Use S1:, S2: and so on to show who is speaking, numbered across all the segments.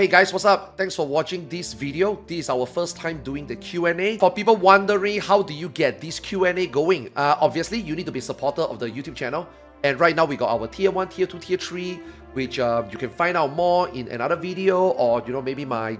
S1: Hey guys, what's up? Thanks for watching this video. This is our first time doing the Q&A. For people wondering how do you get this Q&A going, obviously you need to be a supporter of the YouTube channel. And right now we got our tier 1, tier 2, tier 3, which you can find out more in another video, or maybe my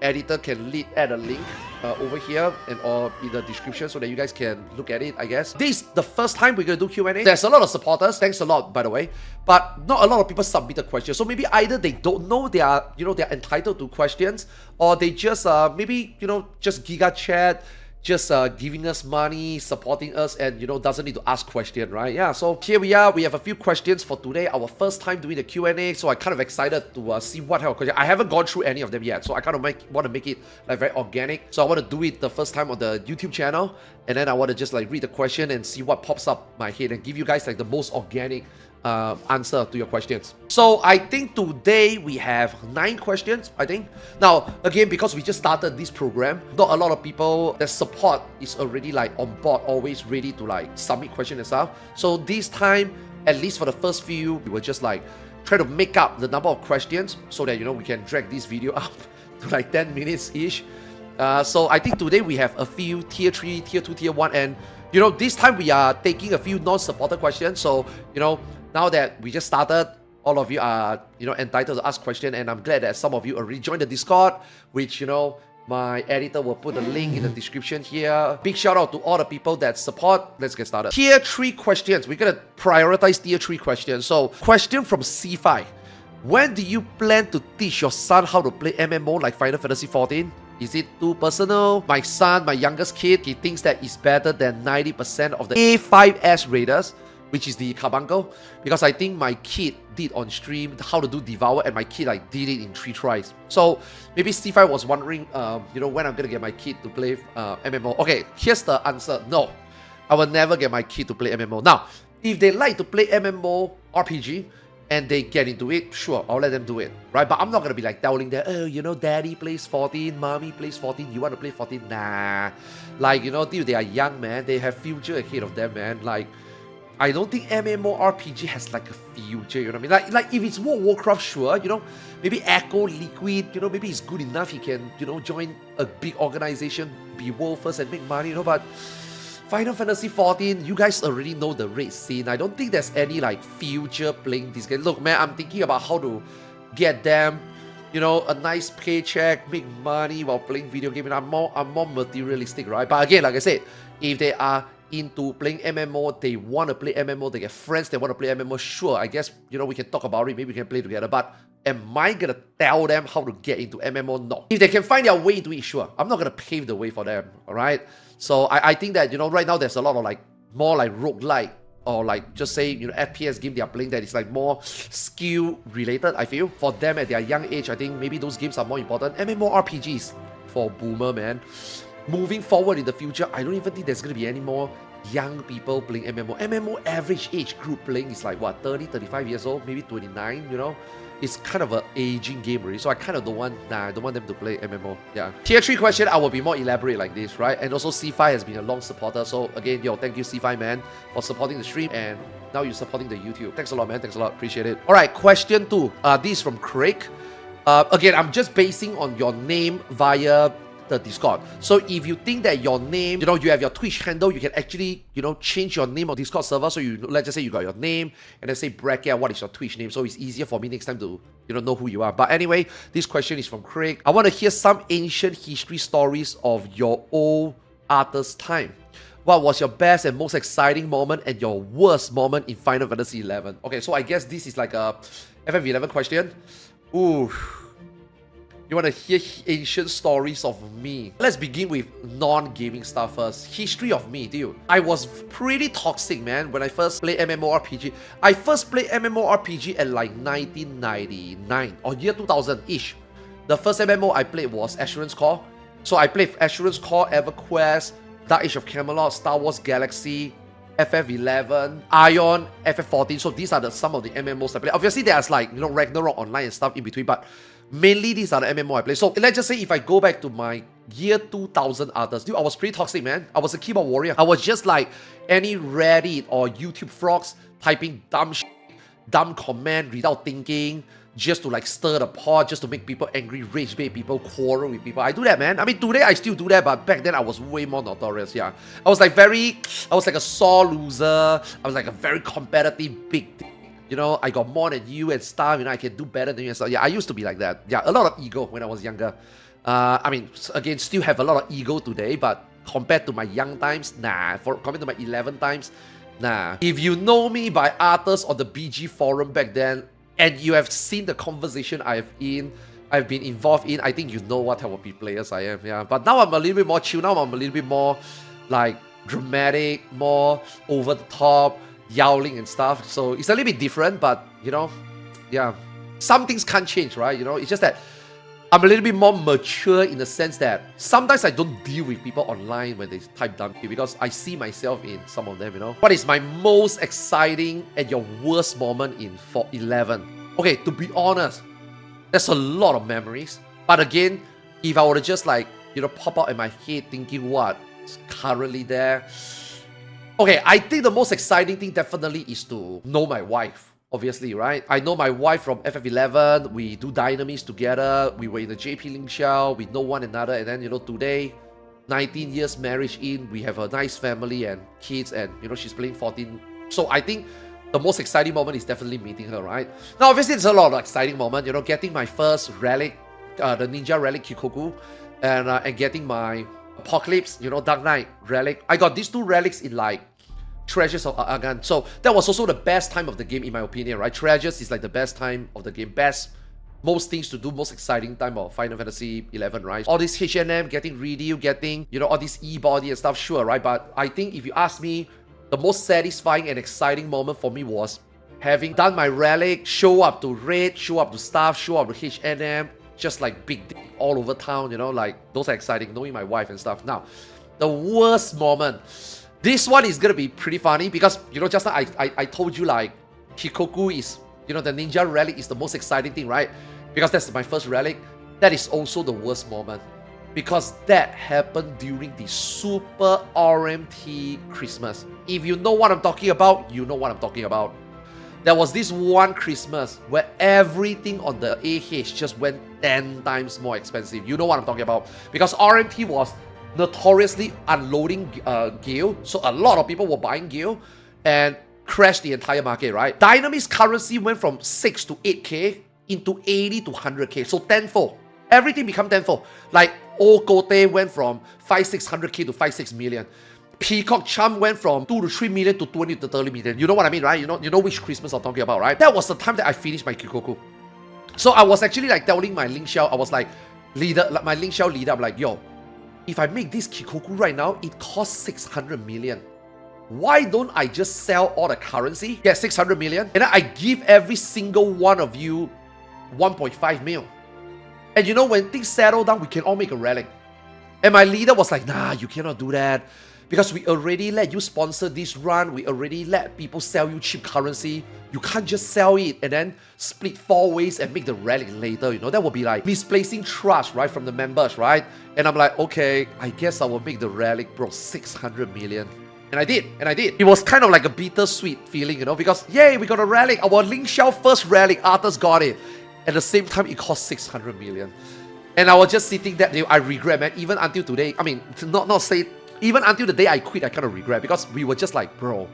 S1: editor can add a link over here and or in the description so that you guys can look at it, I guess. This is the first time we're gonna do Q&A. There's a lot of supporters, thanks a lot by the way, but not a lot of people submitted questions. So maybe either they don't know they are, they're entitled to questions, or they just maybe, just giga chat, just giving us money, supporting us, and doesn't need to ask question, right? Yeah, so here we are. We have a few questions for today, our first time doing the Q&A, so I'm kind of excited to see what type of question. I haven't gone through any of them yet, so I kind of want to make it like very organic. So I want to do it the first time on the YouTube channel, and then I want to just like read the question and see what pops up my head and give you guys like the most organic answer to your questions. So I think today we have 9 questions, I think. Now, again, because we just started this program, not a lot of people, the support is already like on board, always ready to like submit questions and stuff. So this time, at least for the first few, we were just like try to make up the number of questions so that, we can drag this video up to like 10 minutes-ish. So I think today we have a few tier 3, tier 2, tier 1, and this time we are taking a few non-supported questions. So, now that we just started, all of you are, entitled to ask questions, and I'm glad that some of you already joined the Discord, which, my editor will put a link in the description here. Big shout out to all the people that support. Let's get started. Tier 3 questions. We're gonna prioritize tier 3 questions. So, question from Cfai. When do you plan to teach your son how to play MMO like Final Fantasy XIV? Is it too personal? My son, my youngest kid, he thinks that it's better than 90% of the A5S raiders, which is the carbuncle, because I think my kid did on stream how to do Devour, and my kid like did it in 3 tries. So maybe Cfai was wondering, when I'm gonna get my kid to play MMO. Okay, here's the answer. No, I will never get my kid to play MMO. Now, if they like to play MMO RPG and they get into it, sure, I'll let them do it, right? But I'm not gonna be like telling them, oh, daddy plays 14, mommy plays 14, you want to play 14? Nah, like, dude, they are young, man. They have future ahead of them, man. Like, I don't think MMORPG has like a future, you know what I mean? Like if it's World of Warcraft, sure, maybe Echo, Liquid, maybe it's good enough he can, join a big organization, be world first and make money, but Final Fantasy XIV, you guys already know the raid scene. I don't think there's any like future playing this game. Look, man, I'm thinking about how to get them, a nice paycheck, make money while playing video games. I'm more materialistic, right? But again, like I said, if they are into playing MMO, they want to play MMO, they get friends, they want to play MMO, sure, I guess, we can talk about it, maybe we can play together, but am I gonna tell them how to get into MMO? No. If they can find their way into it, sure, I'm not gonna pave the way for them, alright? So I think that, right now there's a lot of like, more like roguelike, or like, just say, FPS game they are playing that is like more skill related, I feel. For them at their young age, I think maybe those games are more important. MMORPGs for boomer, man. Moving forward in the future, I don't even think there's going to be any more young people playing MMO. MMO average age group playing is like, what, 30, 35 years old, maybe 29, It's kind of an aging game already, so I kind of don't want them to play MMO, yeah. Tier 3 question, I will be more elaborate like this, right? And also Cfai has been a long supporter, so again, thank you Cfai, man, for supporting the stream, and now you're supporting the YouTube. Thanks a lot, man, thanks a lot, appreciate it. Alright, question 2, this is from Crag. Again, I'm just basing on your name via the Discord. So if you think that your name, you have your Twitch handle, you can actually, change your name on Discord server. So let's just say you got your name and then say bracket, what is your Twitch name? So it's easier for me next time to, know who you are. But anyway, this question is from Craig. I want to hear some ancient history stories of your old Arthars time. What was your best and most exciting moment and your worst moment in Final Fantasy XI? Okay, so I guess this is like a FF11 question. Ooh. You want to hear ancient stories of me? Let's begin with non-gaming stuff first. History of me, dude. I was pretty toxic, man, when I first played MMORPG. I first played MMORPG at like 1999 or year 2000-ish. The first MMO I played was Assurance Core. So I played Assurance Core, EverQuest, Dark Age of Camelot, Star Wars Galaxy, FF11, Ion, FF14. So these are some of the MMOs I played. Obviously, there's like, Ragnarok Online and stuff in between, but mainly these are the MMO I play. So let's just say if I go back to my year 2000 Arthars, dude, I was pretty toxic, man. I was a keyboard warrior. I was just like any Reddit or YouTube frogs typing dumb shit, dumb command without thinking, just to like stir the pot, just to make people angry, rage bait people, quarrel with people. I do that, man. I mean, today I still do that, but back then I was way more notorious, yeah. I was like a sore loser. I was like a very competitive, big thing. You know, I got more than you and stuff, you know, I can do better than you and stuff. Yeah, I used to be like that. Yeah, a lot of ego when I was younger. I mean, again, still have a lot of ego today, but compared to my young times, nah. Compared to my 11 times, nah. If you know me by Arthars on the BG forum back then, and you have seen the conversation I've been involved in, I think you know what type of players I am, yeah. But now I'm a little bit more chill. Now I'm a little bit more like dramatic, more over the top, yowling and stuff. So it's a little bit different, but you know, yeah. Some things can't change, right? You know, it's just that I'm a little bit more mature in the sense that sometimes I don't deal with people online when they type dumb shit because I see myself in some of them, you know. What is my most exciting and your worst moment in 11? Okay, to be honest, there's a lot of memories. But again, if I were to just like, you know, pop out in my head thinking what's currently there. Okay, I think the most exciting thing definitely is to know my wife. Obviously, right? I know my wife from FF11. We do Dynamis together. We were in the JP Link Shell. We know one another. And then, you know, today, 19 years marriage in, we have a nice family and kids. And, you know, she's playing 14. So I think the most exciting moment is definitely meeting her, right? Now, obviously, there's a lot of exciting moments. You know, getting my first relic, the Ninja Relic Kikoku. And getting my Apocalypse, you know, Dark Knight Relic. I got these two relics in like Treasures of Agan. So that was also the best time of the game in my opinion, right? Treasures is like the best time of the game. Most things to do, most exciting time of Final Fantasy 11, right? All this H&M, getting Redeal, getting, you know, all this E-body and stuff, sure, right? But I think if you ask me, the most satisfying and exciting moment for me was having done my relic, show up to Raid, show up to stuff, show up to H&M, just like big thing all over town, you know, like those are exciting, knowing my wife and stuff. Now, the worst moment. This one is gonna be pretty funny because, you know, just now I told you like Kikoku is, you know, the Ninja Relic is the most exciting thing, right? Because that's my first relic. That is also the worst moment because that happened during the Super RMT Christmas. If you know what I'm talking about, you know what I'm talking about. There was this one Christmas where everything on the AH just went 10 times more expensive. You know what I'm talking about. Because RMT was notoriously unloading Gale, so a lot of people were buying Gale and crashed the entire market, right? Dynamis currency went from 6 to 8k into 80 to 100k, so tenfold. Everything become tenfold. Like Okote went from 5-600k to 5-6 million. Peacock Charm went from 2 to 3 million to 20 to 30 million. You know what I mean, right? You know which Christmas I'm talking about, right? That was the time that I finished my Kikoku. So I was actually like telling my Link Shell, I was like, my Link Shell leader, I'm like, yo, if I make this Kikoku right now, it costs 600 million. Why don't I just sell all the currency, get 600 million, and then I give every single one of you 1.5 mil. And you know, when things settle down, we can all make a relic. And my leader was like, nah, you cannot do that. Because we already let you sponsor this run, we already let people sell you cheap currency. You can't just sell it and then split 4 ways and make the relic later, you know? That would be like misplacing trust, right, from the members, right? And I'm like, okay, I guess I will make the relic, bro, 600 million. And I did. It was kind of like a bittersweet feeling, you know, because yay, we got a relic. Our Link Shell first relic, Arthars got it. At the same time, it cost 600 million. And I was just sitting there, I regret, man, even until today. I mean, not say, even until the day I quit, I kind of regret because we were just like, bro,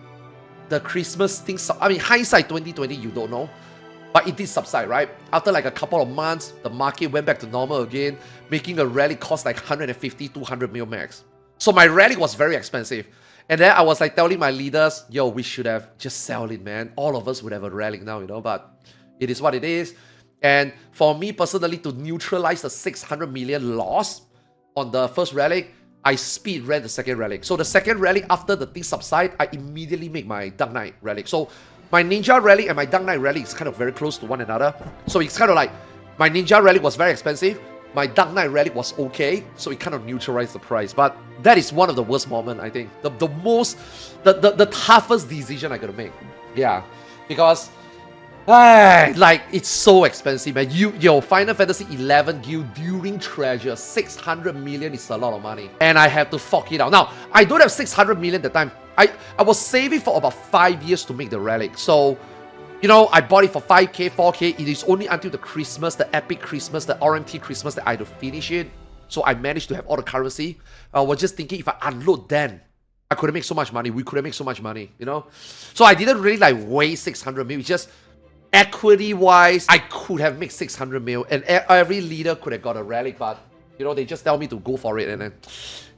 S1: the Christmas thing, I mean, hindsight 2020, you don't know, but it did subside, right? After like a couple of months, the market went back to normal again, making a relic cost like 150, 200 mil max. So my relic was very expensive. And then I was like telling my leaders, yo, we should have just sell it, man. All of us would have a relic now, you know, but it is what it is. And for me personally, to neutralize the 600 million loss on the first relic, I speed ran the second relic. So the second relic, after the thing subside, I immediately make my Dark Knight relic. So my Ninja relic and my Dark Knight relic is kind of very close to one another. So it's kind of like, my Ninja relic was very expensive, my Dark Knight relic was okay, so it kind of neutralized the price. But that is one of the worst moments, I think. The toughest decision I gotta make. Yeah, because like, it's so expensive, man. Yo, Final Fantasy 11 guild during treasure, 600 million is a lot of money. And I have to fork it out. Now, I don't have 600 million at the time. I was saving for about 5 years to make the relic. So, You know, I bought it for 5k, 4k. It is only until the Christmas, the epic Christmas, the RMT Christmas that I had to finish it. So I managed to have all the currency. I was just thinking if I unload then, I could have made so much money. We could have made so much money, you know? So I didn't really like waste 600 mil. It's just equity-wise, I could have made 600 mil. And every leader could have got a relic, but, you know, they just tell me to go for it. And then,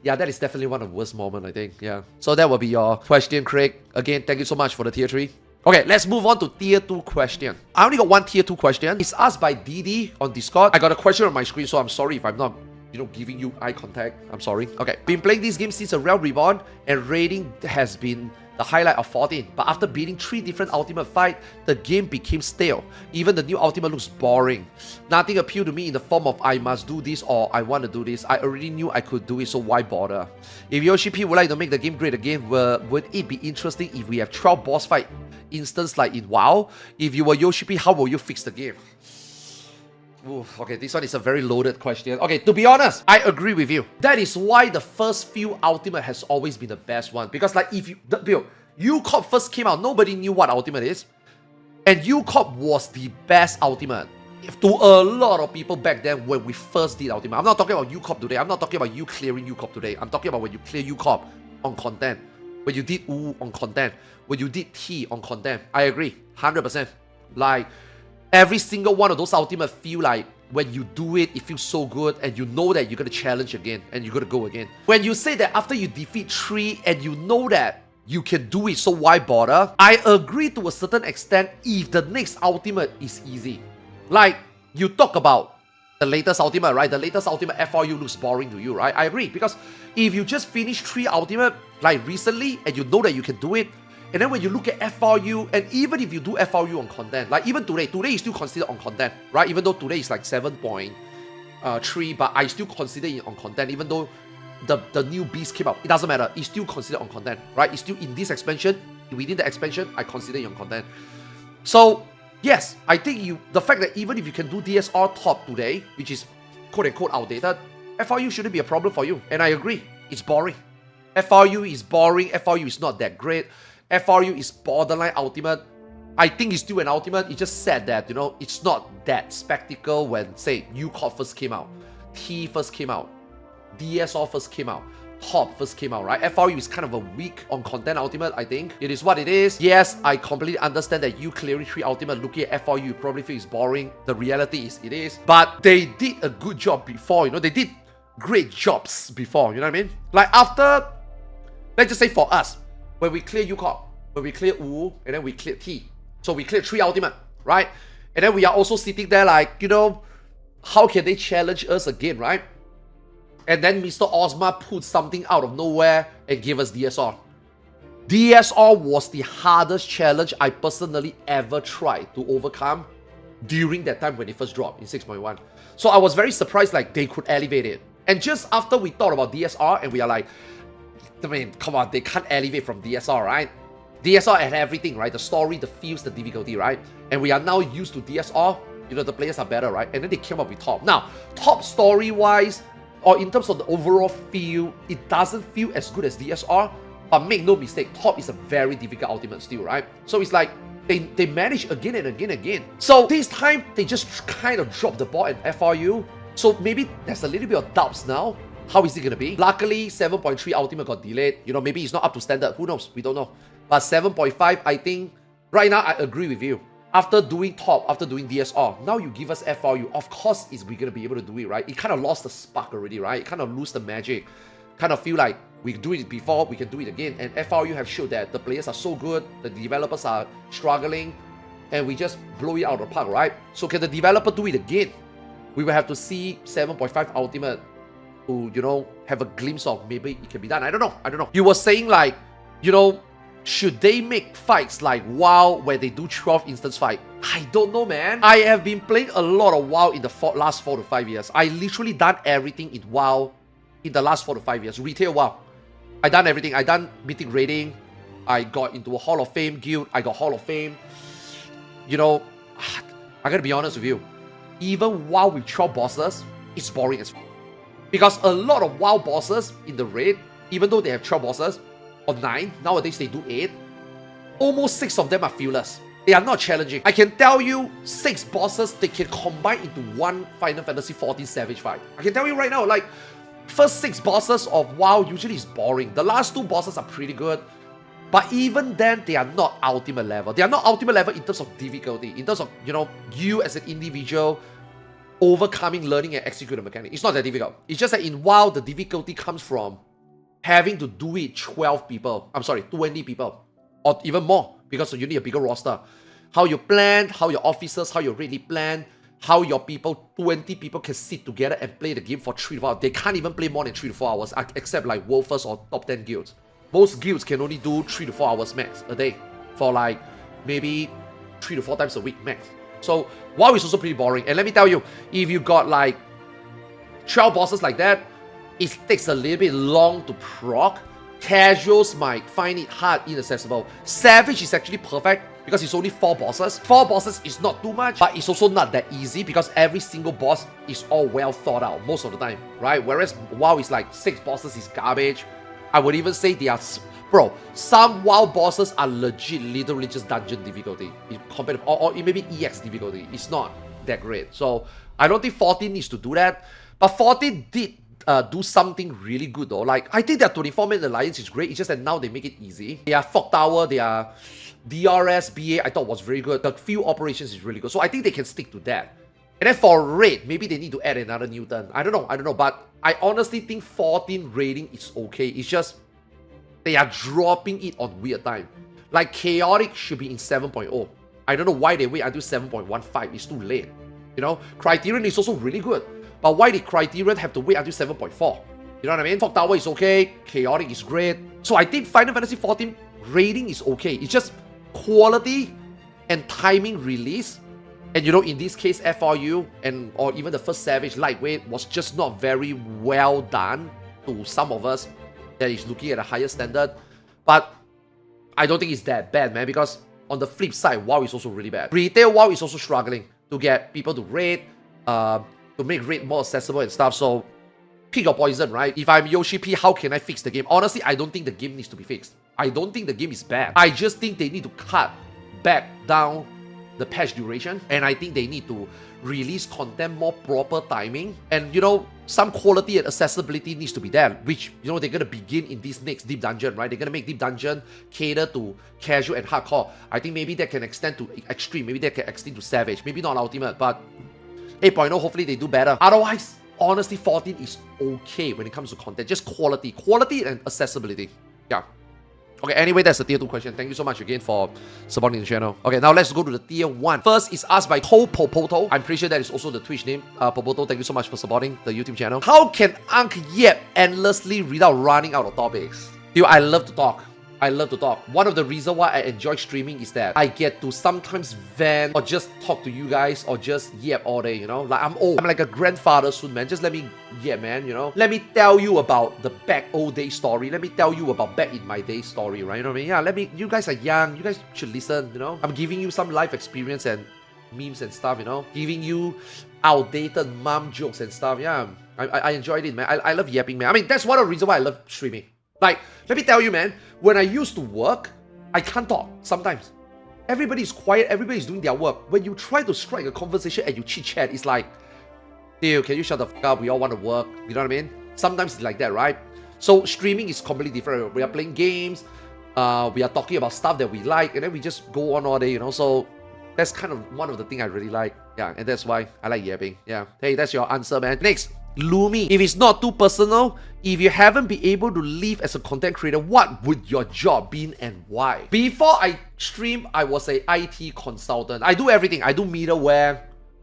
S1: yeah, that is definitely one of the worst moments, I think. Yeah. So that will be your question, Craig. Again, thank you so much for the tier 3. Okay, let's move on to tier 2 question. I only got one tier 2 question. It's asked by Didi on Discord. I got a question on my screen, so I'm sorry if I'm not, you know, giving you eye contact. I'm sorry. Okay. Been playing this game since a Realm Reborn, and raiding has been the highlight of 14. But after beating 3 different ultimate fights, the game became stale. Even the new ultimate looks boring. Nothing appealed to me in the form of I must do this or I want to do this. I already knew I could do it, so why bother? If Yoshi P would like to make the game great again, would it be interesting if we have 12 boss fight instance like in WoW? If you were Yoshi P, how will you fix the game? Ooh, okay, this one is a very loaded question. Okay, to be honest, I agree with you. That is why the first few ultimate has always been the best one. Because like if you, UCorp first came out, nobody knew what ultimate is. And UCorp was the best ultimate to a lot of people back then when we first did ultimate. I'm not talking about UCorp today. I'm not talking about you clearing UCorp today. I'm talking about when you clear UCorp on content. When you did U on content. When you did T on content. I agree, 100%. Like, every single one of those ultimate feel like when you do it, it feels so good and you know that you're going to challenge again and you're going to go again. When you say that after you defeat 3 and you know that you can do it, so why bother? I agree to a certain extent if the next ultimate is easy. Like, you talk about the latest ultimate, right? The latest ultimate FRU looks boring to you, right? I agree, because if you just finish 3 ultimate like recently and you know that you can do it, and then when you look at FRU, and even if you do FRU on content, like even today is still considered on content, right? Even though today is like 7.3, but I still consider it on content, even though the new beast came out. It doesn't matter. It's still considered on content, right? It's still in this expansion. Within the expansion, I consider it on content. So, yes, I think the fact that even if you can do DSR top today, which is quote-unquote outdated, FRU shouldn't be a problem for you. And I agree. It's boring. FRU is boring. FRU is not that great. FRU is borderline ultimate. I think it's still an ultimate. It's just said that, you know, it's not that spectacle when, say, UCorp first came out, T first came out, DSR first came out, Top first came out, right? FRU is kind of a weak on content ultimate, I think. It is what it is. Yes, I completely understand that you clearing 3 ultimate, looking at FRU, you probably feel it's boring. The reality is, it is. But they did a good job before, you know, they did great jobs before, you know what I mean? Like after, let's just say for us, when we clear UCorp, when we clear U, and then we clear T. So we cleared 3 ultimate, right? And then we are also sitting there like, you know, how can they challenge us again, right? And then Mr. Ozma put something out of nowhere and gave us DSR. DSR was the hardest challenge I personally ever tried to overcome during that time when it first dropped in 6.1. So I was very surprised like they could elevate it. And just after we thought about DSR and we are like, I mean, come on, they can't elevate from DSR, right? DSR had everything, right? The story, the feels, the difficulty, right? And we are now used to DSR. You know, the players are better, right? And then they came up with Top. Now, Top story-wise, or in terms of the overall feel, it doesn't feel as good as DSR. But make no mistake, Top is a very difficult ultimate still, right? So it's like, they manage again and again and again. So this time, they just kind of dropped the ball at FRU. So maybe there's a little bit of doubts now. How is it going to be? Luckily, 7.3 Ultimate got delayed. You know, maybe it's not up to standard. Who knows? We don't know. But 7.5, I think, right now, I agree with you. After doing Top, after doing DSR, now you give us FRU. Of course, we're going to be able to do it, right? It kind of lost the spark already, right? It kind of lose the magic. Kind of feel like we do it before, we can do it again. And FRU have showed that the players are so good, the developers are struggling, and we just blow it out of the park, right? So can the developer do it again? We will have to see 7.5 Ultimate to, you know, have a glimpse of maybe it can be done. I don't know. You were saying like, you know, should they make fights like WoW where they do 12 instance fight? I don't know, man. I have been playing a lot of WoW in the last 4 to 5 years. I literally done everything in WoW in the last 4 to 5 years. Retail WoW. I done everything. I done mythic raiding. I got into a Hall of Fame guild. I got Hall of Fame. You know, I gotta be honest with you. Even WoW with 12 bosses, it's boring as fuck. Because a lot of WoW bosses in the raid, even though they have 12 bosses, or 9, nowadays they do 8, almost 6 of them are fearless. They are not challenging. I can tell you 6 bosses, they can combine into one Final Fantasy XIV Savage fight. I can tell you right now, like, first 6 bosses of WoW usually is boring. The last 2 bosses are pretty good. But even then, they are not ultimate level. They are not ultimate level in terms of difficulty. In terms of, you know, you as an individual overcoming, learning, and executing the mechanic. It's not that difficult. It's just that in WoW, the difficulty comes from having to do it 12 people. I'm sorry, 20 people. Or even more, because you need a bigger roster. How you plan, how your officers, how your raid plan, how your people, 20 people can sit together and play the game for 3 to 4 hours. They can't even play more than 3 to 4 hours, except like World First or top 10 guilds. Most guilds can only do 3 to 4 hours max a day for like maybe 3 to 4 times a week max. So WoW is also pretty boring. And let me tell you, if you got like 12 bosses like that, it takes a little bit long to proc. Casuals might find it hard, inaccessible. Savage is actually perfect because it's only 4 bosses. 4 bosses is not too much, but it's also not that easy because every single boss is all well thought out most of the time, right? Whereas WoW is like 6 bosses is garbage. I would even say they are... Bro, some WoW bosses are legit, literally just dungeon difficulty. Compared to, or maybe EX difficulty. It's not that great. So, I don't think 14 needs to do that. But 14 did do something really good though. Like, I think their 24-man alliance is great. It's just that now they make it easy. Their Fog Tower, their DRS, BA, I thought was very good. The field operations is really good. So, I think they can stick to that. And then for raid, maybe they need to add another Newton. I don't know. But I honestly think 14 raiding is okay. It's just they are dropping it on weird time. Like Chaotic should be in 7.0. I don't know why they wait until 7.15. It's too late. You know, Criterion is also really good. But why did Criterion have to wait until 7.4? You know what I mean? Fog Tower is okay. Chaotic is great. So I think Final Fantasy XIV raiding is okay. It's just quality and timing release. And you know, in this case, FRU and or even the first Savage Lightweight was just not very well done to some of us that is looking at a higher standard. But I don't think it's that bad, man, because on the flip side, WoW is also really bad. Retail WoW is also struggling to get people to raid, to make raid more accessible and stuff. So pick your poison, right? If I'm Yoshi P, how can I fix the game? Honestly, I don't think the game needs to be fixed. I don't think the game is bad. I just think they need to cut back down the patch duration, and I think they need to release content more proper timing, and you know, some quality and accessibility needs to be there, which, you know, they're gonna begin in this next Deep Dungeon, right? They're gonna make Deep Dungeon cater to casual and hardcore. I think maybe that can extend to extreme, maybe that can extend to savage, maybe not ultimate, but 8.0 hopefully they do better. Otherwise, honestly, 14 is okay when it comes to content, just quality and accessibility. Yeah. Okay, anyway, that's the tier 2 question. Thank you so much again for supporting the channel. Okay, now let's go to the tier 1. First is asked by ColdPopoto. I'm pretty sure that is also the Twitch name. Popoto, thank you so much for supporting the YouTube channel. How can Ankh yap endlessly without running out of topics? Dude, I love to talk. One of the reasons why I enjoy streaming is that I get to sometimes vent or just talk to you guys or just yap all day, you know? Like, I'm old. I'm like a grandfather soon, man. Just let me yap, man, you know? Let me tell you about the back old day story. Let me tell you about back in my day story, right? You know what I mean? Yeah, you guys are young. You guys should listen, you know? I'm giving you some life experience and memes and stuff, you know? Giving you outdated mom jokes and stuff. Yeah, I enjoyed it, man. I love yapping, man. I mean, that's one of the reasons why I love streaming. Like, let me tell you, man, when I used to work, I can't talk sometimes. Everybody's quiet, everybody's doing their work. When you try to strike a conversation and you chit-chat, it's like, dude, can you shut the fuck up? We all want to work. You know what I mean? Sometimes it's like that, right? So streaming is completely different. We are playing games, we are talking about stuff that we like, and then we just go on all day, you know? So that's kind of one of the things I really like. Yeah, and that's why I like yapping. Yeah. Hey, that's your answer, man. Next. Lumi, if it's not too personal, if you haven't been able to live as a content creator, what would your job be and why? Before I stream, I was a IT consultant. I do everything. I do middleware,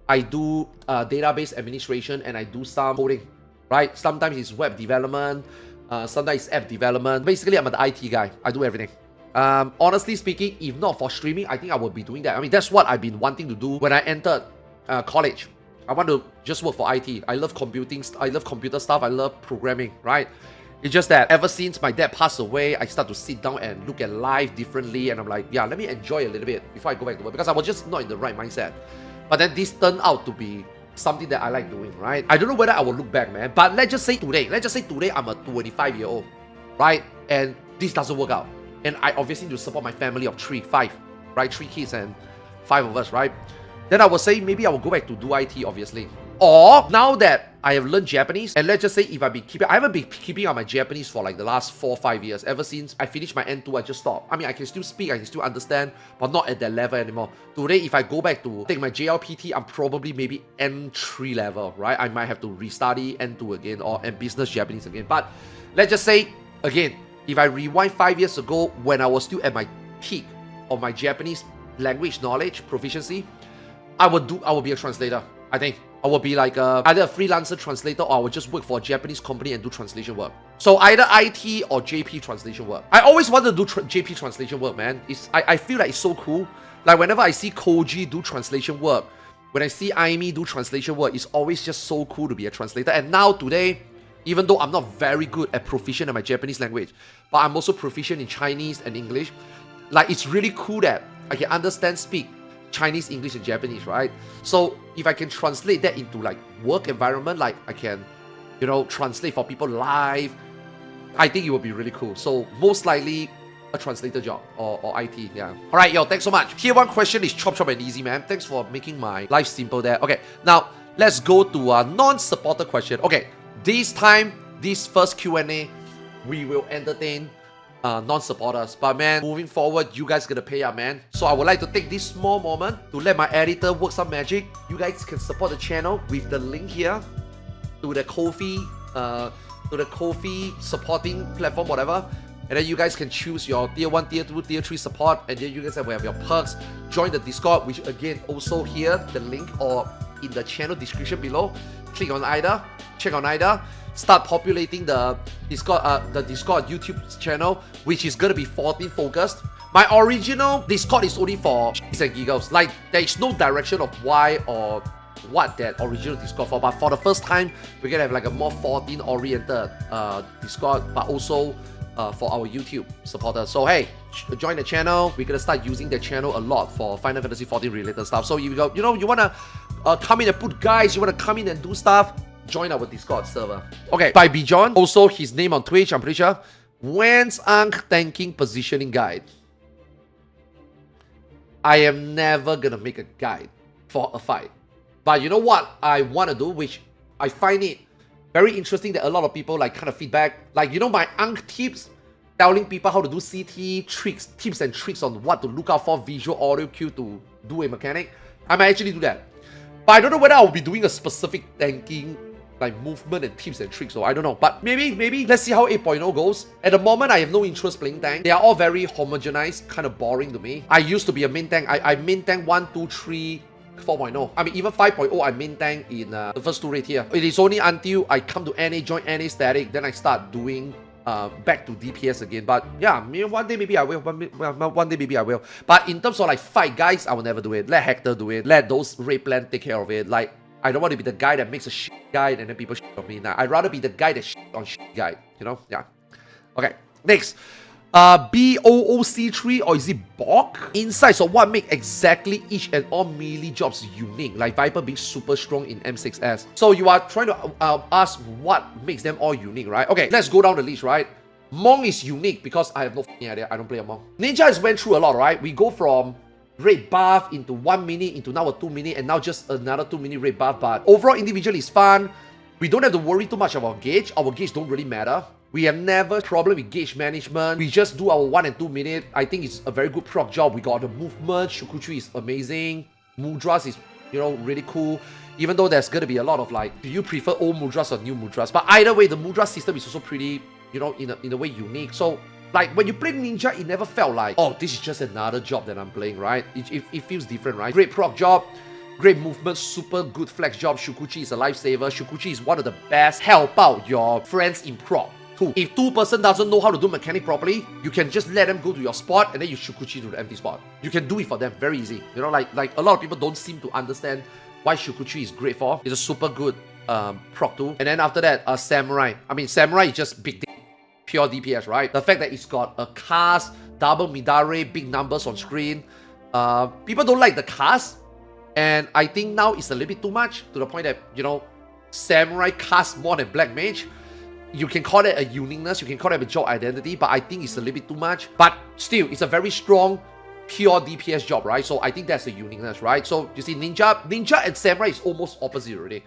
S1: I do database administration, and I do some coding, right? Sometimes it's web development, sometimes it's app development. Basically, I'm an IT guy. I do everything. Honestly speaking, if not for streaming, I think I would be doing that. I mean, that's what I've been wanting to do when I entered college. I want to just work for IT. I love computing. I love computer stuff. I love programming, right? It's just that ever since my dad passed away, I start to sit down and look at life differently. And I'm like, yeah, let me enjoy a little bit before I go back to work, because I was just not in the right mindset. But then this turned out to be something that I like doing, right? I don't know whether I will look back, man. But let's just say today I'm a 25-year-old, right? And this doesn't work out. And I obviously need to support my family of 5, right? 3 kids, and 5 of us, right? Then I would say maybe I will go back to do IT, obviously. Or now that I have learned Japanese, and let's just say if I haven't been keeping up my Japanese for like the last 4 or 5 years. Ever since I finished my N2, I just stopped. I mean, I can still speak, I can still understand, but not at that level anymore. Today, if I go back to take my JLPT, I'm probably maybe N3 level, right? I might have to restudy N2 again and business Japanese again. But let's just say, again, if I rewind 5 years ago when I was still at my peak of my Japanese language knowledge, proficiency, I would be a translator, I think. I would be like either a freelancer translator, or I would just work for a Japanese company and do translation work. So either IT or JP translation work. I always wanted to do JP translation work, man. I feel like it's so cool. Like whenever I see Koji do translation work, when I see Aimi do translation work, it's always just so cool to be a translator. And now today, even though I'm not very good at proficient in my Japanese language, but I'm also proficient in Chinese and English, like it's really cool that I can understand, speak Chinese, English, and Japanese, right? So if I can translate that into like work environment, like I can, you know, translate for people live, I think it would be really cool. So most likely a translator job or IT, yeah. All right, yo, thanks so much. Tier 1 question is chop and easy, man. Thanks for making my life simple there. Okay, now let's go to a non-supporter question. Okay, this time, this first Q&A, we will entertain non-supporters, but man, moving forward, you guys gonna pay up, man. So I would like to take this small moment to let my editor work some magic. You guys can support the channel with the link here to the Ko-fi, supporting platform, whatever. And then you guys can choose your tier 1, tier 2, tier 3 support, and then you guys will have your perks. Join the Discord, which again also here, the link or in the channel description below. Click on either, check on either. Start populating the Discord YouTube channel, which is gonna be 14 focused. My original Discord is only for shits and giggles. Like there is no direction of why or what that original Discord for. But for the first time, we're gonna have like a more 14 oriented Discord, but also for our YouTube supporters. So hey, join the channel. We're gonna start using the channel a lot for Final Fantasy 14 related stuff. So if you go, you know, you wanna come in and put guys, you wanna come in and do stuff, join our Discord server. Okay, by Bjorn, also his name on Twitch, I'm pretty sure. When's Ankh tanking positioning guide? I am never gonna make a guide for a fight. But you know what I want to do, which I find it very interesting that a lot of people like kind of feedback. Like, you know, my Ankh tips, telling people how to do CT tricks, tips and tricks on what to look out for, visual audio cue to do a mechanic. I might actually do that. But I don't know whether I will be doing a specific tanking like movement and tips and tricks, so I don't know. But maybe let's see how 8.0 goes. At the moment, I have no interest playing tank. They are all very homogenized, kind of boring to me. I used to be a main tank. I main tank 1, 2, 3, 4.0. I mean, even 5.0, I main tank in the first 2 rate here. It is only until I come to NA, join NA static, then I start doing back to DPS again. But yeah, one day maybe I will. One day maybe I will. But in terms of like fight guys, I will never do it. Let Hector do it. Let those raid plan take care of it. Like, I don't want to be the guy that makes a shit guide and then people shit on me. Nah, I'd rather be the guy that shit on shit guide, you know? Yeah. Okay, next. BOOC3 or is it BOC? Insights of what make exactly each and all melee jobs unique, like Viper being super strong in M6S. So you are trying to ask what makes them all unique, right? Okay, let's go down the list, right? Monk is unique because I have no f***ing idea. I don't play a Monk. Ninja has went through a lot, right? We go from raid buff into 1 minute into now a 2 minute and now just another 2 minute raid buff. But overall individual is fun. We don't have to worry too much about gauge. Our gauge don't really matter. We have never problem with gauge management. We just do our 1 and 2 minute. I think it's a very good proc job. We got the movement. Shukuchi is amazing. Mudras is, you know, really cool. Even though there's gonna be a lot of like, do you prefer old Mudras or new Mudras? But either way, the Mudra system is also pretty, you know, in a way unique. So like when you play Ninja, it never felt like, oh, this is just another job that I'm playing, right? It feels different, right? Great proc job, great movement, super good flex job. Shukuchi is a lifesaver. Shukuchi is one of the best. Help out your friends in proc. If 2 person doesn't know how to do mechanic properly, you can just let them go to your spot and then you Shukuchi to the empty spot. You can do it for them, very easy. You know, like a lot of people don't seem to understand why Shukuchi is great for. It's a super good proc tool. And then after that, Samurai. I mean, Samurai is just big pure DPS, right? The fact that it's got a cast, double Midare, big numbers on screen. People don't like the cast. And I think now it's a little bit too much to the point that, you know, Samurai cast more than Black Mage. You can call it a uniqueness, you can call it a job identity, but I think it's a little bit too much. But still, it's a very strong pure DPS job, right? So I think that's the uniqueness, right? So you see Ninja and Samurai is almost opposite already.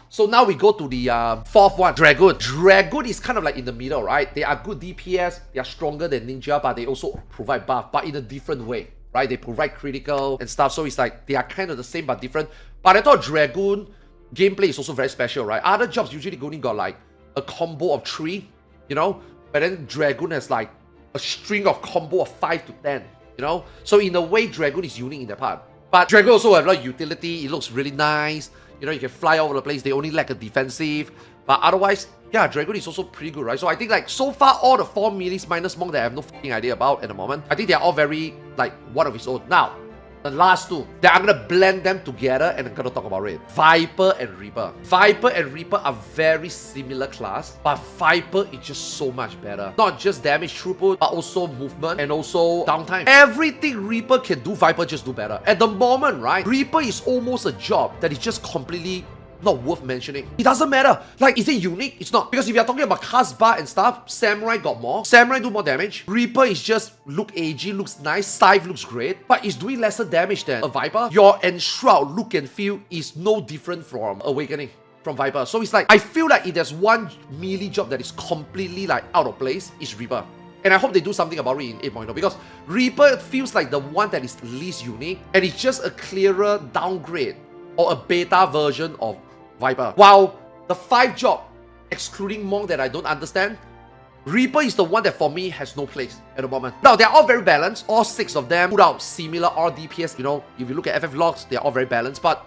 S1: So now we go to the fourth one, Dragoon. Dragoon is kind of like in the middle, right? They are good DPS, they are stronger than Ninja, but they also provide buff, but in a different way, right? They provide critical and stuff, so it's like they are kind of the same but different. But I thought Dragoon gameplay is also very special, right? Other jobs usually only got like a combo of 3, you know? But then Dragoon has like a string of combo of 5 to 10, you know? So in a way, Dragoon is unique in that part. But Dragoon also have a lot of utility, it looks really nice. You know, you can fly all over the place. They only lack a defensive. But otherwise, yeah, Dragoon is also pretty good, right? So I think like so far all the 4 melees minus Monk that I have no fucking idea about at the moment, I think they're all very like one of its own. Now, the last two, that I'm gonna blend them together and I'm gonna talk about it. Viper and Reaper. Viper and Reaper are very similar class, but Viper is just so much better. Not just damage throughput, but also movement and also downtime. Everything Reaper can do, Viper just do better. At the moment, right, Reaper is almost a job that is just completely not worth mentioning. It doesn't matter. Like, is it unique? It's not. Because if you're talking about cast bar and stuff, Samurai got more. Samurai do more damage. Reaper is just look agey, looks nice. Scythe looks great, but it's doing lesser damage than a Viper. Your Enshroud look and feel is no different from Awakening, from Viper. So it's like, I feel like if there's one melee job that is completely like out of place, it's Reaper. And I hope they do something about it in 8.0 because Reaper feels like the one that is least unique and it's just a clearer downgrade or a beta version of Viper. While the 5 job, excluding Monk that I don't understand, Reaper is the one that for me has no place at the moment. Now, they're all very balanced. All 6 of them put out similar RDPS. You know, if you look at FF logs, they're all very balanced. But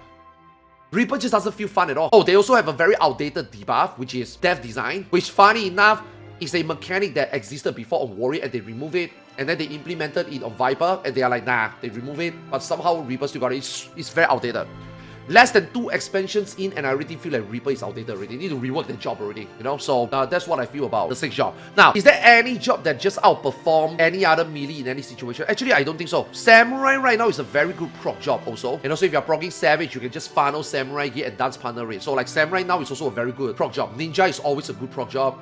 S1: Reaper just doesn't feel fun at all. Oh, they also have a very outdated debuff, which is Death Design, which funny enough is a mechanic that existed before on Warrior and they removed it. And then they implemented it on Viper and they are like, nah, they remove it. But somehow Reaper still got it. It's very outdated. Less than 2 expansions in and I already feel like Reaper is outdated already. They need to rework the job already, you know? So that's what I feel about the 6th job. Now, is there any job that just outperform any other melee in any situation? Actually, I don't think so. Samurai right now is a very good proc job also. And also if you're proccing Savage, you can just funnel Samurai here and dance partner rate. So like Samurai now is also a very good proc job. Ninja is always a good proc job.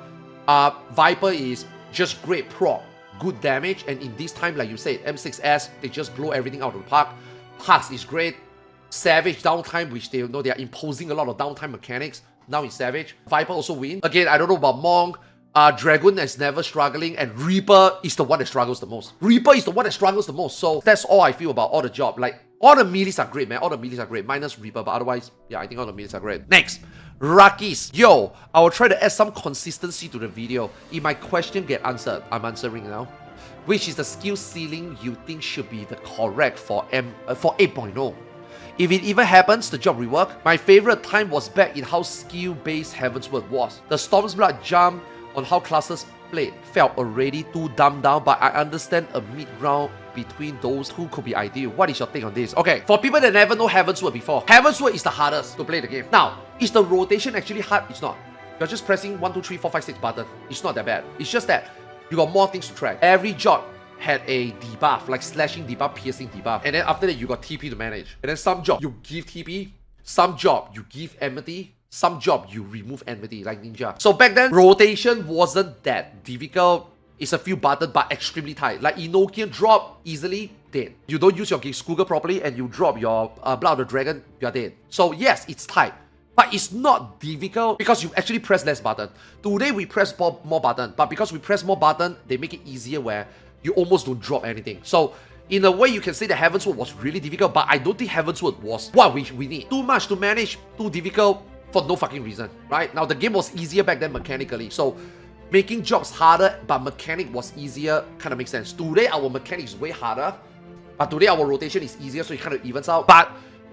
S1: Viper is just great proc, good damage. And in this time, like you said, M6S, they just blow everything out of the park. Hux is great. Savage downtime, which they know they are imposing a lot of downtime mechanics. Now in Savage. Viper also win. Again, I don't know about Monk. Dragoon is never struggling. And Reaper is the one that struggles the most. Reaper is the one that struggles the most. So that's all I feel about all the job. Like, all the melees are great, man. All the melees are great. Minus Reaper. But otherwise, yeah, I think all the melees are great. Next. Rakis. Yo, I will try to add some consistency to the video. If my question get answered, I'm answering now. Which is the skill ceiling you think should be the correct for 8.0? If it even happens, the job rework. My favorite time was back in how skill-based Heavensward was. The Storm's Blood jump on how classes played felt already too dumbed down, but I understand a mid-ground between those who could be ideal. What is your take on this? Okay, for people that never know Heavensward before, Heavensward is the hardest to play the game. Now, is the rotation actually hard? It's not. You're just pressing 1, 2, 3, 4, 5, 6 button. It's not that bad. It's just that you got more things to track. Every job had a debuff, like slashing debuff, piercing debuff. And then after that, you got TP to manage. And then some job, you give TP. Some job, you give enmity. Some job, you remove enmity, like Ninja. So back then, rotation wasn't that difficult. It's a few buttons, but extremely tight. Like Enochian drop, easily dead. You don't use your Skugger properly, and you drop your Blood of the Dragon, you're dead. So yes, it's tight. But it's not difficult because you actually press less button. Today, we press more button. But because we press more button, they make it easier where you almost don't drop anything. So, in a way, you can say that Heavensward was really difficult, but I don't think Heavensward was what we need. Too much to manage, too difficult for no fucking reason, right? Now, the game was easier back then mechanically, so making jobs harder, but mechanic was easier, kind of makes sense. Today, our mechanic is way harder, but today our rotation is easier, so it kind of evens out. But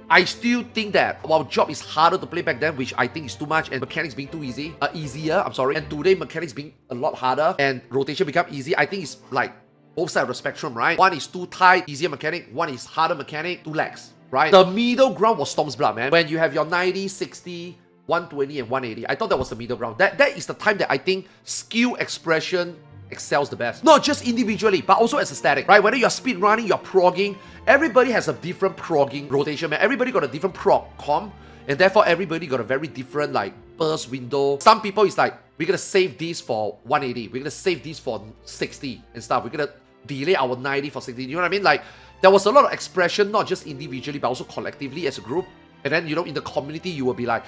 S1: I still think that our job is harder to play back then, which I think is too much, and mechanics being too easier, and today mechanics being a lot harder, and rotation become easy. I think it's like both sides of the spectrum, right? One is too tight, easier mechanic. One is harder mechanic, too lax, right? The middle ground was Storm's Blood, man. When you have your 90, 60, 120, and 180. I thought that was the middle ground. That is the time that I think skill expression excels the best. Not just individually, but also as a static, right? Whether you're speed running, you're progging, everybody has a different progging rotation, man. Everybody got a different prog comp, and therefore everybody got a very different like burst window. Some people is like, we're gonna save this for 180, we're gonna save this for 60 and stuff. We're gonna delay our 90 for 60. You know what I mean? Like, there was a lot of expression, not just individually, but also collectively as a group. And then, you know, in the community, you will be like,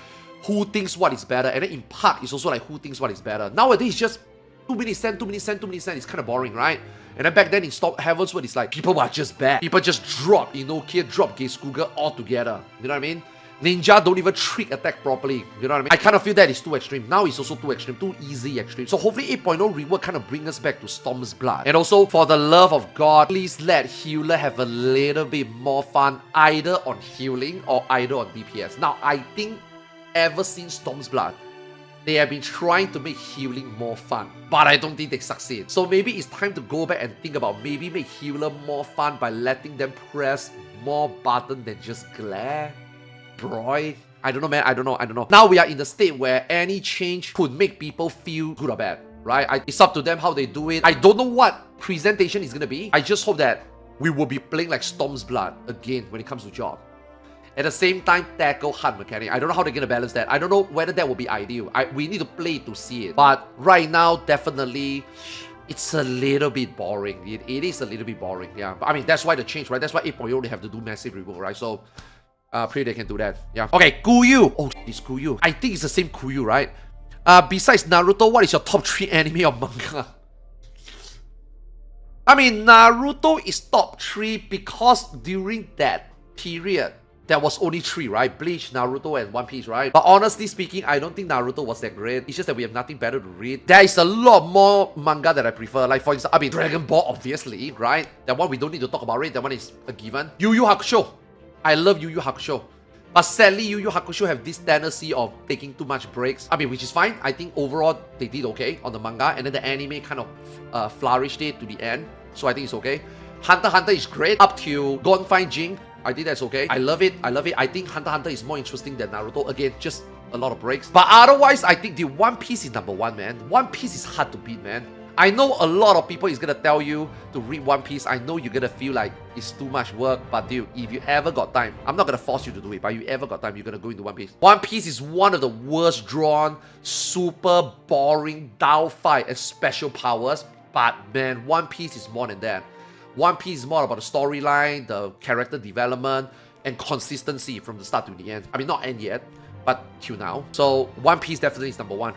S1: who thinks what is better? And then in park, it's also like, who thinks what is better? Nowadays, it's just 2 minutes send, 2 minutes send, 2 minutes send. It's kind of boring, right? And then back then in Heaven's Word, it's like, people are just bad. People just drop Inokia, drop Geiskuga altogether. You know what I mean? Ninja don't even trick attack properly. You know what I mean? I kind of feel that it's too extreme. Now it's also too extreme, too easy extreme. So hopefully 8.0 rework kind of bring us back to Storm's Blood. And also, for the love of God, please let healer have a little bit more fun, either on healing or either on DPS. Now, I think ever since Storm's Blood, they have been trying to make healing more fun, but I don't think they succeed. So maybe it's time to go back and think about maybe make healer more fun by letting them press more button than just glare. Bro, I don't know, man. I don't know. Now we are in the state where any change could make people feel good or bad, right? It's up to them how they do it. I don't know what presentation is gonna be. I just hope that we will be playing like Storm's Blood again when it comes to job. At the same time, tackle hunt mechanic. I don't know how they're gonna balance that. I don't know whether that will be ideal. We need to play to see it. But right now, definitely, it's a little bit boring. It is a little bit boring, yeah. But I mean, that's why the change, right? That's why 8.0 they have to do massive rework, right? So pray they can do that. Yeah. Okay, Kuyu. Oh, it's Kuyu. I think it's the same Kuyu, right? Besides Naruto, what is your top 3 anime or manga? I mean, Naruto is top 3 because during that period, there was only 3, right? Bleach, Naruto, and One Piece, right? But honestly speaking, I don't think Naruto was that great. It's just that we have nothing better to read. There is a lot more manga that I prefer. Like, for example, I mean, Dragon Ball, obviously, right? That one we don't need to talk about it. That one is a given. Yu Yu Hakusho. I love Yu Yu Hakusho. But sadly, Yu Yu Hakusho have this tendency of taking too much breaks. I mean, which is fine. I think overall, they did okay on the manga. And then the anime kind of flourished it to the end. So I think it's okay. Hunter x Hunter is great. Up to Go and Find Jing. I think that's okay. I love it. I think Hunter x Hunter is more interesting than Naruto. Again, just a lot of breaks. But otherwise, I think the One Piece is number 1, man. One Piece is hard to beat, man. I know a lot of people is gonna tell you to read One Piece. I know you're gonna feel like it's too much work, but dude, if you ever got time, I'm not gonna force you to do it, but if you ever got time, you're gonna go into One Piece. One Piece is one of the worst drawn, super boring Dao fight and special powers, but man, One Piece is more than that. One Piece is more about the storyline, the character development, and consistency from the start to the end. I mean, not end yet, but till now. So One Piece definitely is number 1.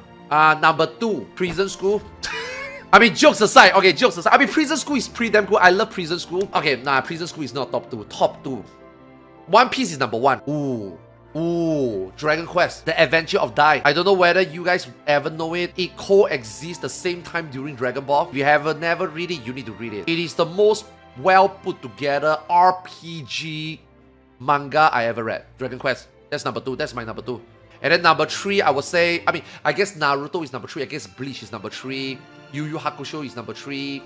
S1: Number 2, Prison School. I mean, jokes aside, okay, jokes aside. I mean, Prison School is pretty damn cool. I love Prison School. Okay, nah, Prison School is not top 2. Top 2. One Piece is number 1. Ooh, Dragon Quest, The Adventure of Dai. I don't know whether you guys ever know it. It coexists the same time during Dragon Ball. If you have never read it, you need to read it. It is the most well put together RPG manga I ever read. Dragon Quest. That's number 2. That's my number 2. And then number 3, I would say, I mean, I guess Naruto is number 3. I guess Bleach is number 3. Yu Yu Hakusho is number 3.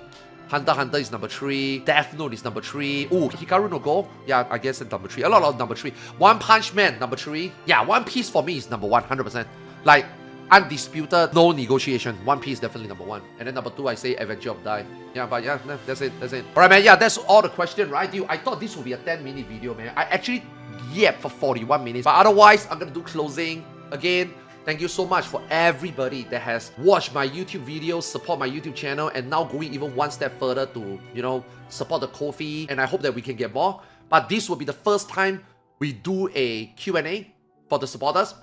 S1: Hunter x Hunter is number 3. Death Note is number 3. Ooh, Hikaru no Go. Yeah, I guess it's number 3. A lot of number 3. One Punch Man, number 3. Yeah, One Piece for me is number 1, 100%. Like, undisputed, no negotiation. One Piece definitely number 1. And then number 2, I say Adventure of Dai. Yeah, but yeah, that's it. Alright, man. Yeah, that's all the question, right? Dude, I thought this would be a 10-minute video, man. I actually yapped for 41 minutes. But otherwise, I'm gonna do closing. Again, thank you so much for everybody that has watched my YouTube videos, support my YouTube channel, and now going even one step further to, you know, support the Ko-fi. And I hope that we can get more. But this will be the first time we do a Q&A for the supporters.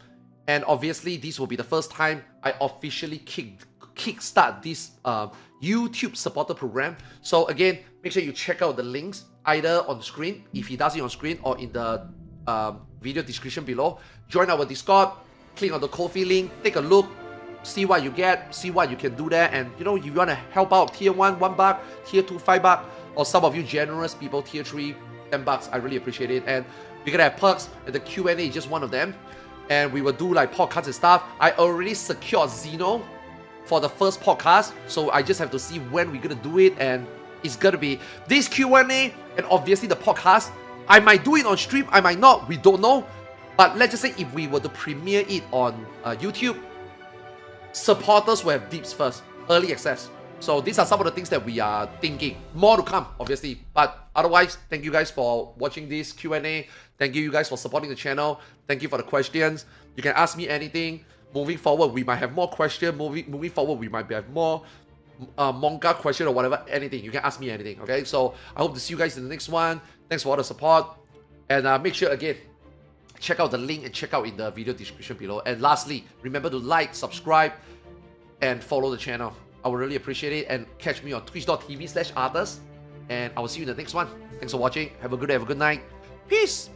S1: And obviously, this will be the first time I officially kickstart this YouTube supporter program. So again, make sure you check out the links either on the screen, if he does it on screen, or in the video description below. Join our Discord. Click on the Ko-fi link, take a look, see what you get, see what you can do there. And you know, if you want to help out, tier 1, $1, tier 2, $5, or some of you generous people, tier 3, $10, I really appreciate it. And we're gonna have perks, and the Q&A is just one of them. And we will do like podcasts and stuff. I already secured Xeno for the first podcast, so I just have to see when we're gonna do it. And it's gonna be this Q&A, and obviously the podcast. I might do it on stream, I might not, we don't know. But let's just say if we were to premiere it on YouTube, supporters will have dips first, early access. So these are some of the things that we are thinking. More to come, obviously. But otherwise, thank you guys for watching this Q&A. Thank you guys for supporting the channel. Thank you for the questions. You can ask me anything. Moving forward, we might have more questions. Moving forward, we might have more manga question or whatever, anything. You can ask me anything, okay? So I hope to see you guys in the next one. Thanks for all the support. And make sure, again, check out the link and check out in the video description below. And lastly, remember to like, subscribe, and follow the channel. I would really appreciate it. And catch me on twitch.tv/Arthars. And I will see you in the next one. Thanks for watching. Have a good day, have a good night. Peace!